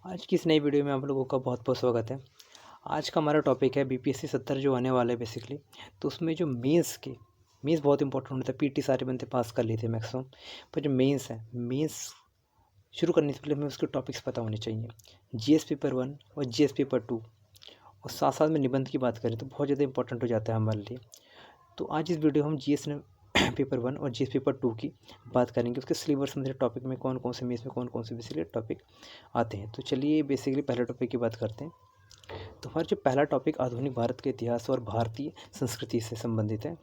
आज की इस नई वीडियो में आप लोगों का बहुत बहुत स्वागत है। आज का हमारा टॉपिक है बीपीएससी 70 जो आने वाला है बेसिकली। तो उसमें जो मेंस बहुत इंपॉर्टेंट होता है। पीटी सारे बंदे पास कर लेते हैं मैक्सिमम, पर जो मेंस है, मेंस शुरू करने से पहले हमें उसके टॉपिक्स पता होने चाहिए। जीएस पेपर 1 और जीएस पेपर 2 और साथ साथ में निबंध की बात करें तो बहुत ज़्यादा इंपॉर्टेंट हो जाता है हमारे लिए। तो आज इस वीडियो हम जीएस पेपर 1 और जीएस पेपर 2 की बात करेंगे। उसके सिलेबस में टॉपिक में कौन कौन से मेंस में कौन कौन से बेसिकली टॉपिक आते हैं। तो चलिए बेसिकली पहले टॉपिक की बात करते हैं। तो हमारा जो पहला टॉपिक आधुनिक भारत के इतिहास और भारतीय संस्कृति से संबंधित है।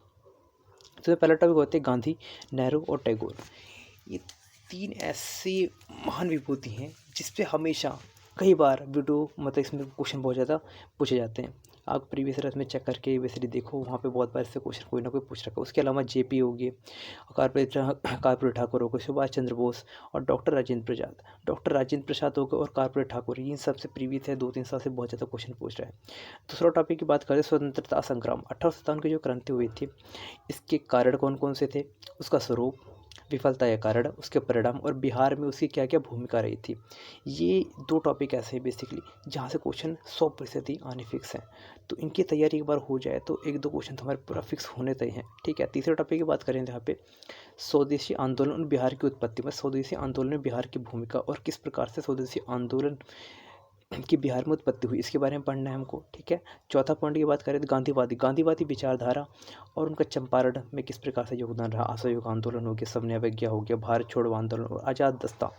तो पहला टॉपिक होते हैं गांधी, नेहरू और टैगोर। ये तीन ऐसी महान विभूति हैं जिस पे हमेशा कई बार वीडियो इसमें क्वेश्चन बहुत ज़्यादा पूछे जाते हैं। आप प्रीवियस ईयर में चेक करके बेसिकली देखो, वहाँ पे बहुत बार इससे क्वेश्चन कोई ना कोई पूछ रखा है। उसके अलावा जेपी हो गए, कार्पोरेट ठाकुर हो गए, सुभाष चंद्र बोस और डॉक्टर राजेंद्र प्रसाद हो गए और कार्पोरेट ठाकुर। इन सबसे प्रीवियस है 2-3 साल से बहुत ज़्यादा क्वेश्चन पूछ रहा है। दूसरा टॉपिक की बात करें, स्वतंत्रता संग्राम 1857 की जो क्रांति हुई थी, इसके कारण कौन कौन से थे, उसका स्वरूप, विफलता या कारण, उसके परिणाम और बिहार में उसकी क्या क्या भूमिका रही थी। ये 2 टॉपिक ऐसे हैं बेसिकली जहाँ से क्वेश्चन 100% ही आने फिक्स हैं। तो इनकी तैयारी एक बार हो जाए तो 1-2 क्वेश्चन तो हमारे पूरा फिक्स होने तय हैं। ठीक है। तीसरे टॉपिक की बात करें यहाँ पे स्वदेशी आंदोलन और बिहार की उत्पत्ति में स्वदेशी आंदोलन में बिहार की भूमिका और किस प्रकार से स्वदेशी आंदोलन की बिहार में उत्पत्ति हुई, इसके बारे में पढ़ना है हमको। ठीक है। चौथा पॉइंट की बात करें तो गांधीवादी विचारधारा और उनका चंपारण में किस प्रकार से योगदान रहा। असहयोग आंदोलन हो गया, समन्वय अवज्ञा हो गया, भारत छोड़ो आंदोलन और आज़ाद दस्ता,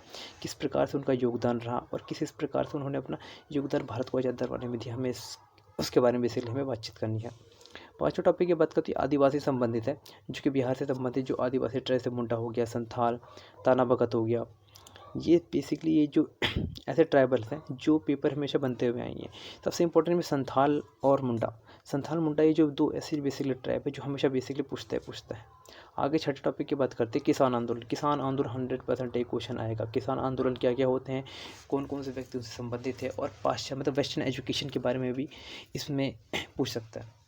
किस प्रकार से उनका योगदान रहा और किस प्रकार से उन्होंने अपना योगदान भारत को आज़ाद करवाने में दिया। हमें उसके बारे में बेसिकली हमें बातचीत करनी है। पाँचवें टॉपिक की बात करती है आदिवासी संबंधित है, जो कि बिहार से संबंधित जो आदिवासी ट्राइब से मुंडा हो गया, संथाल, ताना भगत हो गया। ये बेसिकली ये जो ऐसे ट्राइबल्स हैं जो पेपर हमेशा बनते हुए आई हैं। सबसे इंपॉर्टेंट में संथाल मुंडा ये जो 2 ऐसी बेसिकली ट्राइब है जो हमेशा बेसिकली पूछता है। आगे छठे टॉपिक की बात करते हैं किसान आंदोलन 100% एक क्वेश्चन आएगा। किसान आंदोलन क्या क्या होते हैं, कौन कौन से व्यक्ति उनसे संबंधित है और पाश्चात्य वेस्टर्न एजुकेशन के बारे में भी इसमें पूछ सकता है।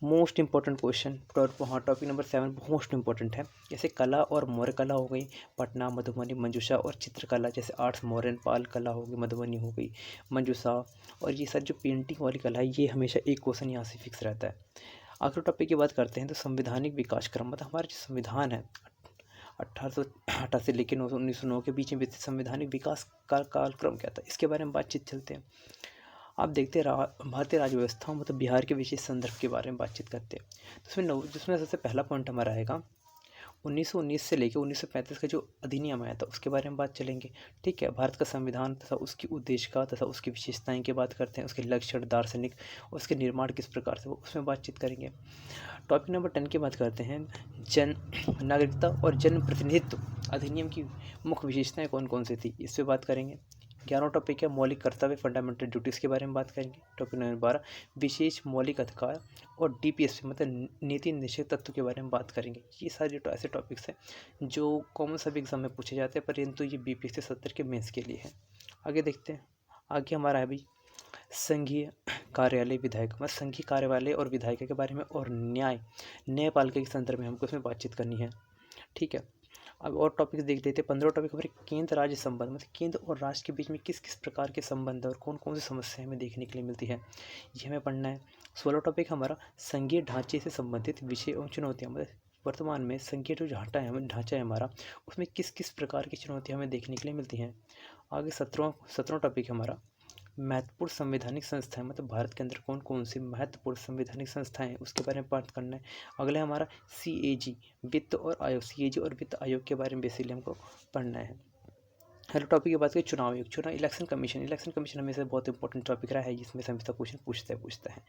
Most important question topic number 7 most important है। जैसे कला और मौर्य कला हो गई, पटना, मधुबनी, मंजूषा और चित्रकला। जैसे आर्ट्स मौर्यन, पाल कला हो गई, मधुबनी हो गई, मंजूषा और ये सब जो पेंटिंग वाली कला है, ये हमेशा एक क्वेश्चन यहाँ से फिक्स रहता है। आखिरी टॉपिक की बात करते हैं तो संवैधानिक विकास क्रम, हमारा जो संविधान है 1888 लेकिन 1909 के बीच में संवैधानिक विकास का कालक्रम क्या था, इसके बारे में बातचीत चलते हैं। आप देखते हैं भारतीय राज्य व्यवस्था बिहार के विशेष संदर्भ के बारे में बातचीत करते हैं। तो जिसमें सबसे पहला पॉइंट हमारा आएगा 1919 से लेकर 1935 का जो अधिनियम आया था उसके बारे में बात चलेंगे। ठीक है। भारत का संविधान तथा उसकी उद्देशिका तथा उसकी विशेषताएं की बात करते हैं, उसके लक्षण, दार्शनिक, उसके निर्माण किस प्रकार से, वो उसमें बातचीत करेंगे। टॉपिक नंबर 10 की बात करते हैं जन नागरिकता और जन प्रतिनिधित्व अधिनियम की मुख्य विशेषताएं कौन कौन सी थी, इस पर बात करेंगे। 11वां टॉपिक है मौलिक कर्तव्य, फंडामेंटल ड्यूटीज़ के बारे में बात करेंगे। टॉपिक नंबर 12 विशेष मौलिक अधिकार और डीपीएसपी नीति निषेध तत्व के बारे में बात करेंगे। ये सारे ऐसे टॉपिक्स हैं जो कॉमन सभी एग्जाम में पूछे जाते हैं, परंतु ये बीपीएससी 70 के मेंस के लिए है। आगे देखते हैं। आगे हमारा है भाई संघीय कार्यालय विधायक, संघीय कार्यालय और विधायक के बारे में और न्यायपालिका के संदर्भ में हमको इसमें बातचीत करनी है। ठीक है। अब और टॉपिक्स देख लेते हैं। 15 टॉपिक हमारे केंद्र राज्य संबंध, केंद्र और राज्य के बीच में किस किस प्रकार के संबंध और कौन कौन सी समस्याएं हमें देखने के लिए मिलती है, ये हमें पढ़ना है। 16 टॉपिक हमारा संघीय ढांचे से संबंधित विषय और चुनौतियाँ, वर्तमान में संघीय जो ढांचा है हमारा, उसमें किस किस प्रकार की चुनौतियाँ हमें देखने के लिए मिलती हैं। आगे 17वां टॉपिक हमारा महत्वपूर्ण संवैधानिक संस्थाएं, भारत के अंदर कौन कौन सी महत्वपूर्ण संवैधानिक संस्थाएं हैं उसके बारे में बात करना है। अगला है हमारा सीएजी वित्त और आयोग के बारे में बेसिकली हमको पढ़ना है। हर टॉपिक की बात करें चुनाव इलेक्शन कमीशन हमेशा बहुत इंपॉर्टेंट टॉपिक रहा है, जिसमें से हमेशा क्वेश्चन पूछता है।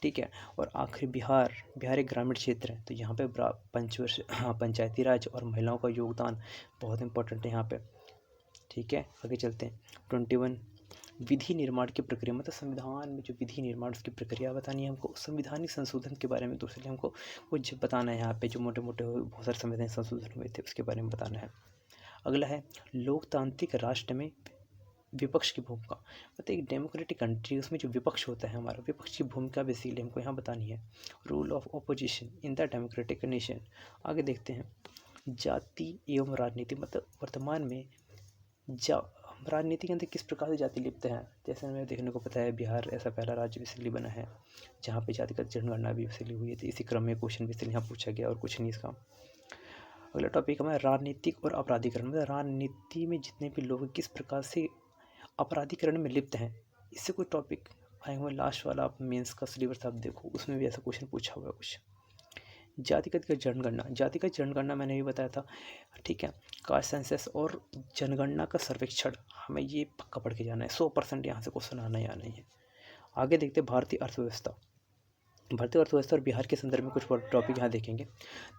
ठीक है। और आखिर बिहार एक ग्रामीण क्षेत्र है, तो यहाँ पे पंचायती राज और महिलाओं का योगदान बहुत इंपॉर्टेंट है यहाँ पे। ठीक है। आगे चलते हैं। 21 विधि निर्माण की प्रक्रिया, संविधान में जो विधि निर्माण उसकी प्रक्रिया बतानी है हमको। संविधानिक संशोधन के बारे में दूसरे हमको कुछ बताना है। यहाँ पे जो मोटे मोटे बहुत सारे संवैधानिक संशोधन हुए थे उसके बारे में बताना है। अगला है लोकतांत्रिक राष्ट्र में विपक्ष की भूमिका, एक डेमोक्रेटिक कंट्री उसमें जो विपक्ष होता है हमारा, विपक्ष की भूमिका बेसिकली हमको यहाँ बतानी है। Rule of opposition in the democratic nation. आगे देखते हैं जाति एवं राजनीति, वर्तमान में राजनीति के अंदर किस प्रकार से जाति लिप्त है। जैसे हमें देखने को पता है बिहार ऐसा पहला राज्य बेसिकली बना है जहाँ पे जातिगत जनगणना भी बेसिकली हुई थी। इसी क्रम में क्वेश्चन बेसिकली यहाँ पूछा गया और कुछ नहीं इसका। अगला टॉपिक हमारा राजनीतिक और अपराधीकरण, मतलब राजनीति में जितने भी लोग किस प्रकार से अपराधीकरण में लिप्त हैं, इससे कोई टॉपिक आएगा। लास्ट वाला आप मेंस का सिलेबस आप देखो, उसमें भी ऐसा क्वेश्चन पूछा हुआ है कुछ। जातिगत जनगणना, जातिगत जनगणना मैंने भी बताया था, ठीक है। कास्ट सेंसस और जनगणना का सर्वेक्षण, हमें ये पक्का पढ़ के जाना है, 100% यहाँ से क्वेश्चन आना ही आना ही है। आगे देखते हैं भारतीय अर्थव्यवस्था। भारतीय अर्थव्यवस्था और बिहार के संदर्भ में कुछ टॉपिक यहाँ देखेंगे।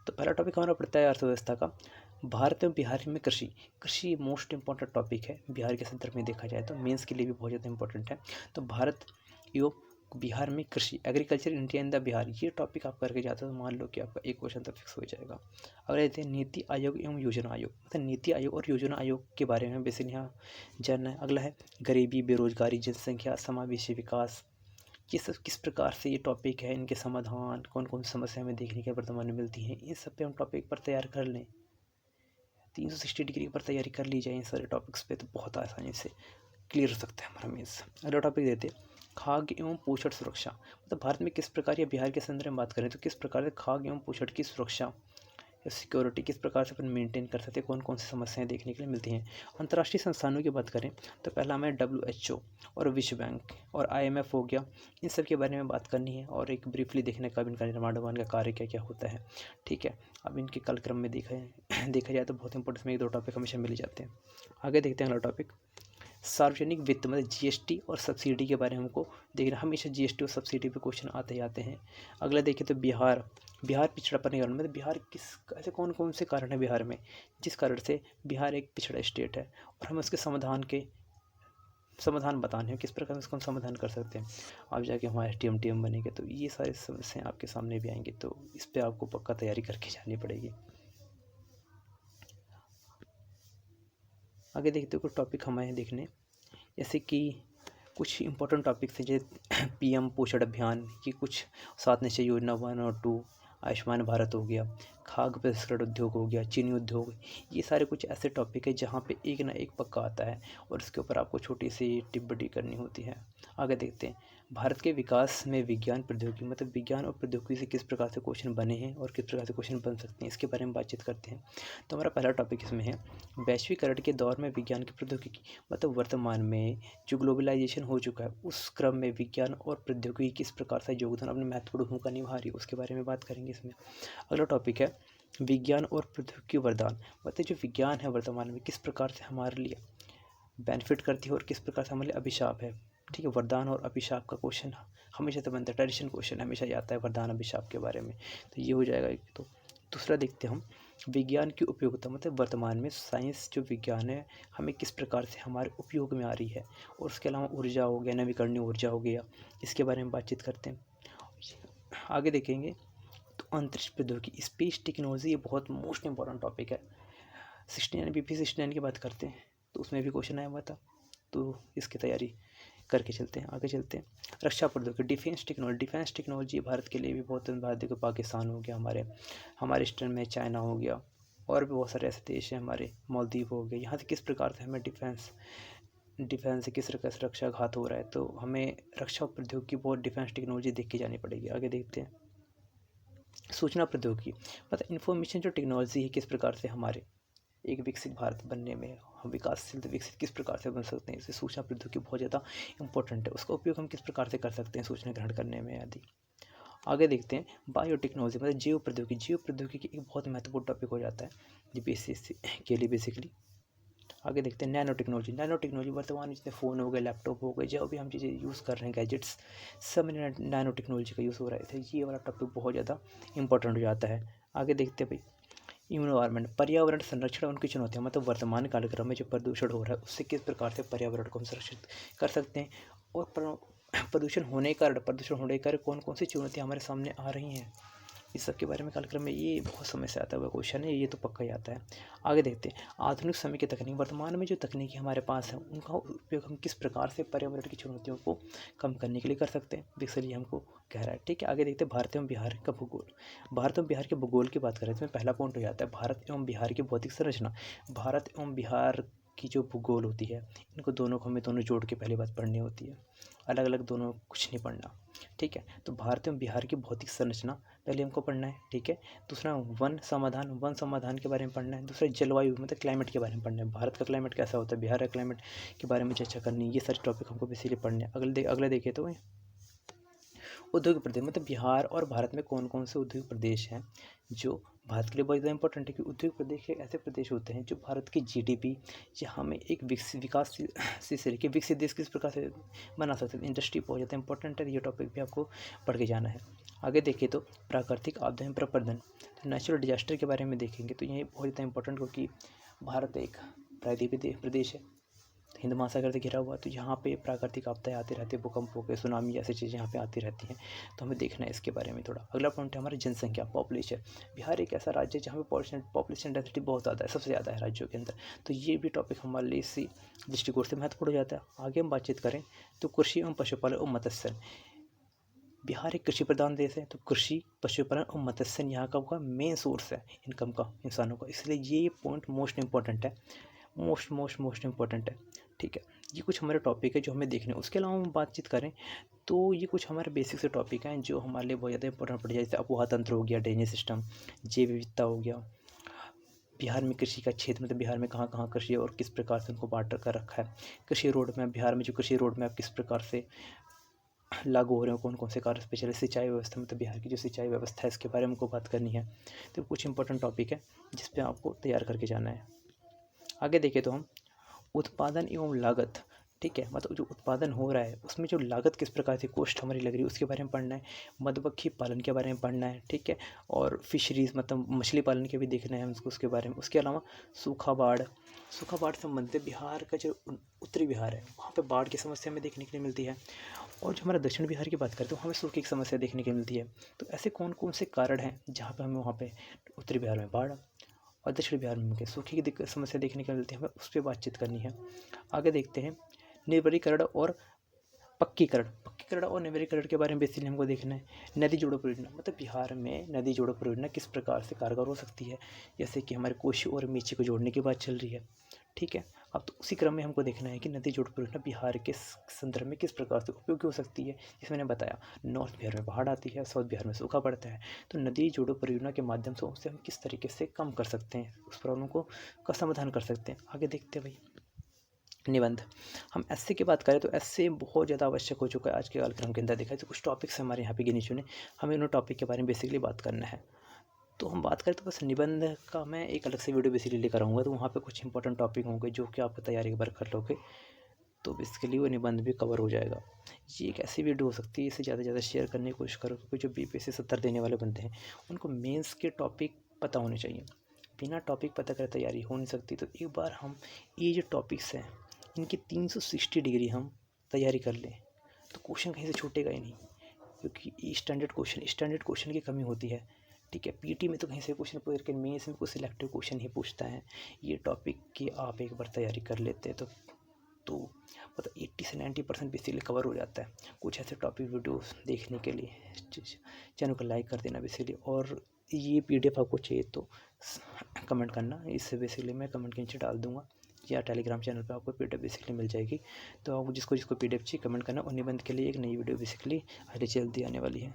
तो पहला टॉपिक हमारा पड़ता है अर्थव्यवस्था का। भारत एवं बिहार में कृषि, कृषि मोस्ट इंपॉर्टेंट टॉपिक है बिहार के संदर्भ में देखा जाए तो, मेंस के लिए भी बहुत ज़्यादा इंपॉर्टेंट है। तो भारत एवं बिहार में कृषि, agriculture India in the Bihar, ये टॉपिक आप करके जाते हो तो मान लो कि आपका एक क्वेश्चन तो फिक्स हो जाएगा। अब रहते हैं नीति आयोग एवं योजना आयोग, मतलब नीति आयोग और योजना आयोग के बारे में बेसिकली यहाँ जानना है। अगला है गरीबी, बेरोजगारी, जनसंख्या, समावेशी विकास, ये सब किस प्रकार से ये टॉपिक है, इनके समाधान, कौन कौन सी समस्या हमें देखने के वर्तमान में मिलती हैं, इन सब पे हम टॉपिक पर तैयार कर लें। 360 डिग्री पर तैयारी कर ली जाए इन सारे टॉपिक्स पे तो बहुत आसानी से क्लियर हो सकता है हमारा मेंस। अगला टॉपिक देते हैं खाद्य एवं पोषण सुरक्षा, मतलब भारत में किस प्रकार या बिहार के संदर्भ में बात करें तो किस प्रकार से खाद्य एवं पोषण की सुरक्षा या सिक्योरिटी किस प्रकार से अपन मेंटेन कर सकते हैं, कौन कौन सी समस्याएं देखने के लिए मिलती हैं। अंतर्राष्ट्रीय संस्थानों की बात करें तो पहला हमें WHO और विश्व बैंक और IMF हो गया, इन सब के बारे में बात करनी है और एक ब्रीफली देखने का इनका निर्माण का कार्य क्या क्या होता है, ठीक है। अब इनके कालक्रम में देखा जाए तो बहुत इंपॉर्टेंट में 1-2 टॉपिक हमेशा मिल जाते हैं। आगे देखते हैं अगला टॉपिक सार्वजनिक वित्त, मतलब GST और सब्सिडी के बारे में हमको देखना, हमेशा GST और सब्सिडी पे क्वेश्चन आते ही आते हैं। अगला देखिए तो बिहार पिछड़ापन के कारण, मतलब बिहार किस ऐसे कौन कौन से कारण है बिहार में जिस कारण से बिहार एक पिछड़ा स्टेट है और हमें उसके समाधान बताने हैं, किस प्रकार से उसको हम समाधान कर सकते हैं। आप जाके हमारे TM बनेंगे तो ये सारी समस्याएं आपके सामने भी आएंगी, तो इस पर आपको पक्का तैयारी करके जानी पड़ेगी। आगे देखते हो कुछ टॉपिक हमें देखने, जैसे कि कुछ इंपॉर्टेंट टॉपिक्स हैं जैसे PM पोषण अभियान की कुछ, 7 निश्चय योजना 1 और 2, आयुष्मान भारत हो गया, खाद्य प्रसंस्करण उद्योग हो गया, चीनी उद्योग, ये सारे कुछ ऐसे टॉपिक है जहाँ पे एक ना एक पक्का आता है और इसके ऊपर आपको छोटी सी टिप्पणी करनी होती है। आगे देखते हैं भारत के विकास में विज्ञान प्रौद्योगिकी, मतलब विज्ञान और प्रौद्योगिकी से किस प्रकार से क्वेश्चन बने हैं और किस प्रकार से क्वेश्चन बन सकते हैं, इसके बारे में बातचीत करते हैं। तो हमारा पहला टॉपिक इसमें है वैश्वीकरण के दौर में विज्ञान की प्रौद्योगिकी, मतलब वर्तमान में जो ग्लोबलाइजेशन हो चुका है उस क्रम में विज्ञान और प्रौद्योगिकी किस प्रकार से योगदान अपने महत्वपूर्ण भूमिका निभा रही है, उसके बारे में बात करेंगे इसमें। अगला टॉपिक है विज्ञान और प्रौद्योगिकी वरदान, मतलब जो विज्ञान है वर्तमान में किस प्रकार से हमारे लिए बेनिफिट करती है और किस प्रकार से हमारे लिए अभिशाप है, ठीक है। वरदान और अभिशाप का क्वेश्चन हमेशा तो बनता है, ट्रेडिशन क्वेश्चन हमेशा आता है वरदान अभिशाप के बारे में, तो ये हो जाएगा एक। तो दूसरा देखते हैं हम विज्ञान की उपयोगिता, मतलब वर्तमान में साइंस जो विज्ञान है हमें किस प्रकार से हमारे उपयोग में आ रही है, और उसके अलावा ऊर्जा हो गया, नवीकरणीय ऊर्जा हो गया, इसके बारे में बातचीत करते हैं। आगे देखेंगे तो अंतरिक्ष प्रौद्योगिकी, स्पेस टेक्नोलॉजी, ये बहुत मोस्ट इंपॉर्टेंट टॉपिक है। 69 BP 69 की बात करते हैं तो उसमें भी क्वेश्चन आया हुआ था, तो इसकी तैयारी करके चलते हैं। आगे चलते हैं रक्षा प्रौद्योगिकी, डिफेंस टेक्नोलॉजी भारत के लिए भी बहुत, भारत देखो पाकिस्तान हो गया, हमारे ईस्टर्न में चाइना हो गया, और भी बहुत सारे ऐसे देश हैं हमारे, मालदीव हो गए, यहाँ से किस प्रकार से हमें डिफेंस से किस प्रकार से रक्षा घात हो रहा है, तो हमें रक्षा प्रौद्योगिकी बहुत डिफेंस टेक्नोलॉजी देख के जानी पड़ेगी। आगे देखते हैं सूचना प्रौद्योगिकी, मतलब इन्फॉर्मेशन जो टेक्नोलॉजी है किस प्रकार से हमारे एक विकसित भारत बनने में, हम विकासशील विकसित किस प्रकार से बन सकते हैं, इससे सूचना प्रौद्योगिकी बहुत ज़्यादा इंपॉर्टेंट है, उसका उपयोग हम किस प्रकार से कर सकते हैं सूचना ग्रहण करने में आदि। आगे देखते हैं बायोटेक्नोलॉजी, मतलब जीव प्रौद्योगिकी एक बहुत महत्वपूर्ण टॉपिक हो जाता है GPSC के लिए बेसिकली। आगे देखते हैं नैनो टेक्नोलॉजी, वर्तमान में जितने फ़ोन हो गए, लैपटॉप हो गए, जो भी हम चीज़ें यूज़ कर रहे हैं गैजेट्स, सब में नैनो टेक्नोलॉजी का यूज़ हो रहा है, ये वाला टॉपिक बहुत ज़्यादा इंपॉर्टेंट हो जाता है। आगे देखते हैं भाई इन्वायरमेंट, पर्यावरण संरक्षण और उनकी चुनौतियाँ, मतलब वर्तमान कालक्रम में जो प्रदूषण हो रहा है उससे किस प्रकार से पर्यावरण को हम संरक्षित कर सकते हैं, और प्रदूषण होने के कारण कौन कौन सी चुनौतियाँ हमारे सामने आ रही हैं, इस सब के बारे में कार्यक्रम में ये बहुत समय से आता हुआ क्वेश्चन है, ये तो पक्का ही आता है। आगे देखते हैं आधुनिक समय की तकनीक, वर्तमान में जो तकनीकी हमारे पास है उनका उपयोग हम किस प्रकार से पर्यावरण की चुनौतियों को कम करने के लिए कर सकते हैं, इसलिए हमको कह रहा है, ठीक है। आगे देखते हैं भारत एवं बिहार का भूगोल, भारत एवं बिहार के भूगोल की बात करें तो इसमें पहला पॉइंट हो जाता है भारत एवं बिहार की भौतिक संरचना। भारत एवं बिहार की जो भूगोल होती है, इनको दोनों को हमें दोनों जोड़ के पहली बात पढ़नी होती है, अलग अलग दोनों कुछ नहीं पढ़ना, ठीक है। तो भारत एवं बिहार की भौतिक संरचना पहले हमको पढ़ना है, ठीक है। दूसरा वन समाधान के बारे में पढ़ना है। दूसरा जलवायु मतलब क्लाइमेट के बारे में पढ़ना है, भारत का क्लाइमेट कैसा होता है, बिहार का क्लाइमेट के बारे में चर्चा करनी है। ये सारे टॉपिक हमको बेसिकली पढ़ने हैं। अगले देखें तो उद्योग प्रदेश मतलब बिहार और भारत में कौन कौन से उद्योग प्रदेश हैं जो भारत के लिए बहुत ज़्यादा इंपॉर्टेंट है। कि उद्योग प्रदेश एक ऐसे प्रदेश होते हैं जो भारत की जीडीपी या हमें एक विकसित देश किस प्रकार से बना सकते हैं, इंडस्ट्री बहुत ज़्यादा इंपॉर्टेंट है। ये टॉपिक भी आपको पढ़ के जाना है। आगे देखिए तो प्राकृतिक आपदा एवं प्रबंधन, नेचुरल डिजास्टर के बारे में देखेंगे तो ये बहुत ज़्यादा इंपॉर्टेंट, क्योंकि भारत एक प्रायद्वीपीय प्रदेश है, हिंद महासागर से घिरा हुआ, तो यहाँ पे प्राकृतिक आपदाएं आती रहती है, भूकंप हो गए, सुनामी, ऐसी चीज़ें यहाँ पे आती रहती हैं, तो हमें देखना है इसके बारे में थोड़ा। अगला पॉइंट है हमारी जनसंख्या, पॉपुलेशन। बिहार एक ऐसा राज्य है जहाँ पे पॉपुलेशन डेंसिटी बहुत ज़्यादा है, सबसे ज़्यादा है राज्यों के अंदर, तो ये भी टॉपिक हमारे लिए इसी दृष्टिकोण से महत्वपूर्ण हो जाता है। आगे हम बातचीत करें तो कृषि एवं पशुपालन और मत्स्य। बिहार एक कृषि प्रधान देश है, तो कृषि, पशुपालन और मत्स्य यहाँ का मेन सोर्स है इनकम का इंसानों का, इसलिए ये पॉइंट मोस्ट इंपॉर्टेंट है, मोस्ट इंपॉर्टेंट है, ठीक है। ये कुछ हमारे टॉपिक है जो हमें देखने हैं। उसके अलावा हम बातचीत करें तो ये कुछ हमारे बेसिक से टॉपिक हैं जो हमारे लिए बहुत ज़्यादा इंपॉर्टेंट पड़ जाए, जैसे अपोहा तंत्र हो गया, ड्रेनेज सिस्टम, जैव विविधता हो गया। बिहार में कृषि का क्षेत्र मतलब बिहार में कहाँ कहाँ कृषि और किस प्रकार से उनको बांट कर रखा है। कृषि रोड मैप, बिहार में जो कृषि रोड मैप किस प्रकार से लागू हो रहे हो, कौन कौन से कार्य, स्पेशली सिंचाई व्यवस्था मतलब बिहार की जो सिंचाई व्यवस्था है इसके बारे में हमको बात करनी है। तो कुछ इंपॉर्टेंट टॉपिक है जिस पे आपको तैयार करके जाना है। आगे देखें तो हम उत्पादन एवं लागत, ठीक है, मतलब जो उत्पादन हो रहा है उसमें जो लागत किस प्रकार से कॉस्ट हमारी लग रही है उसके बारे में पढ़ना है। मधुमक्खी पालन के बारे में पढ़ना है, ठीक है, और फिशरीज मतलब मछली पालन के भी देखना है हमको उसके बारे में। उसके अलावा सूखा बाढ़ संबंधित बिहार का जो उत्तरी बिहार है वहाँ पे बाढ़ की समस्या हमें देखने के लिए मिलती है, और जो हमारा दक्षिण बिहार की बात करें तो हमें सूखे की समस्या देखने के लिए मिलती है। तो ऐसे कौन कौन से कारण हैं जहाँ पे हमें वहाँ पे उत्तरी बिहार में बाढ़ और दक्षिण बिहार में सूखे की दिक्कत समस्या देखने को मिलती है, हमें उस पर बातचीत करनी है। आगे देखते हैं निर्वरीकरण और पक्कीकरण और निर्वरीकरण के बारे में बेसिकली हमको देखना है। नदी जोड़ो परियोजना मतलब बिहार में नदी जोड़ो परियोजना किस प्रकार से कारगर हो सकती है, जैसे कि हमारे कोशी और मेची को जोड़ने की बात चल रही है, ठीक है। अब तो उसी क्रम में हमको देखना है कि नदी जोड़ो परियोजना बिहार के संदर्भ में किस प्रकार से उपयोगी हो सकती है। जैसे मैंने बताया नॉर्थ बिहार में बाढ़ आती है, साउथ बिहार में सूखा पड़ता है, तो नदी जोड़ो परियोजना के माध्यम से उससे हम किस तरीके से कम कर सकते हैं, उस प्रॉब्लम को का समाधान कर सकते हैं। आगे देखते हैं भाई निबंध। हम एस्से की बात करें तो एस्से बहुत ज़्यादा आवश्यक हो चुका है आज के कालक्रम के अंदर। देखा तो कुछ टॉपिक्स हमारे यहाँ पे गिने चुने, हमें उन टॉपिक के बारे में बेसिकली बात करना है। तो हम बात करें तो बस निबंध का मैं एक अलग से वीडियो बेसिकली लेकर आऊँगा, तो वहाँ पे कुछ इंपॉर्टेंट टॉपिक होंगे जो कि आप तैयारी एक बार कर लोगे तो बेसिकली वो निबंध भी कवर हो जाएगा। ये एक ऐसी वीडियो हो सकती है, इसे ज़्यादा से ज़्यादा शेयर करने की कोशिश करो, क्योंकि जो बीपीएससी 70 देने वाले बनते हैं उनको मेंस के टॉपिक पता होने चाहिए। बिना टॉपिक पता करे तैयारी हो नहीं सकती। तो एक बार हम ये जो टॉपिक्स हैं इनकी 360 डिग्री हम तैयारी कर लें तो क्वेश्चन कहीं से छूटेगा ही नहीं, क्योंकि स्टैंडर्ड क्वेश्चन की कमी होती है, ठीक है। पीटी में तो कहीं से क्वेश्चन पूछ करके मेंस में कुछ सिलेक्टिव क्वेश्चन ही पूछता है। ये टॉपिक की आप एक बार तैयारी कर लेते हैं तो मतलब 80 से 90% बेसिकली कवर हो जाता है। कुछ ऐसे टॉपिक वीडियोस देखने के लिए चैनल को लाइक कर देना बेसिकली, और ये पीडीएफ आपको चाहिए तो कमेंट करना, इससे बेसिकली मैं कमेंट के नीचे डाल दूंगा, या टेलीग्राम चैनल पे आपको पीडीएफ बेसिकली मिल जाएगी। तो आप जिसको पीडीएफ चाहिए कमेंट करना। और निबंध के लिए एक नई वीडियो बेसिकली अगले जल्दी आने वाली है।